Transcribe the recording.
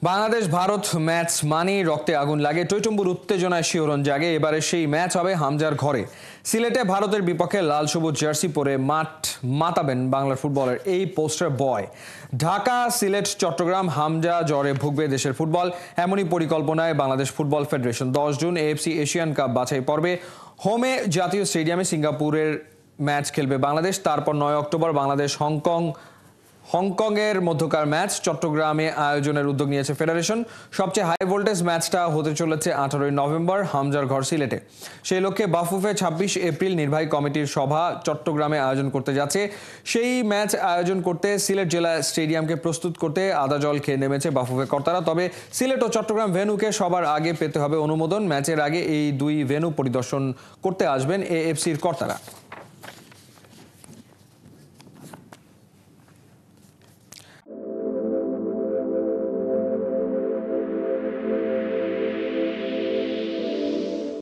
Bangladesh Bharat match মানেই রক্তে আগুন লাগে, টইটম্বুর উত্তেজনায় শিহরণ জাগে। এবারে সেই ম্যাচ হবে হামজার ঘরে। সিলেটে ভারতের বিপক্ষে লাল সবুজ জার্সি পরে মাঠ মাতাবেন বাংলার ফুটবলের এই পোস্টার বয়। ঢাকা, সিলেট, চট্টগ্রাম, হামজা জ্বরে ভুগবে দেশের ফুটবল, এমনই পরিকল্পনায় Bangladesh football federation. 10 June AFC Asian cup বাছাই পর্বে হোমে জাতীয় স্টেডিয়ামে সিঙ্গাপুরের ম্যাচ খেলবে বাংলাদেশ। তারপর 9 অক্টোবর বাংলাদেশ হংকংয়ের মধ্যকার ম্যাচ চট্টগ্রামে আয়োজনের উদ্যোগ নিয়েছে ফেডারেশন। সবচেয়ে হাই ভোল্টেজ ম্যাচটা হতে চলেছে 18 নভেম্বর হামজার ঘর সিলেটে। সেই লক্ষ্যে বাফুফে 26 এপ্রিল নির্বাহী কমিটির সভা চট্টগ্রামে আয়োজন করতে যাচ্ছে। সেই ম্যাচ আয়োজন করতে সিলেট জেলা স্টেডিয়ামকে প্রস্তুত করতে আদা জল খেয়ে নেমেছে বাফুফে কর্তারা। তবে সিলেট ও চট্টগ্রাম ভেন্যুকে সবার আগে পেতে হবে অনুমোদন। ম্যাচের আগে এই দুই ভেন্যু পরিদর্শন করতে আসবেন এএফসির কর্তারা।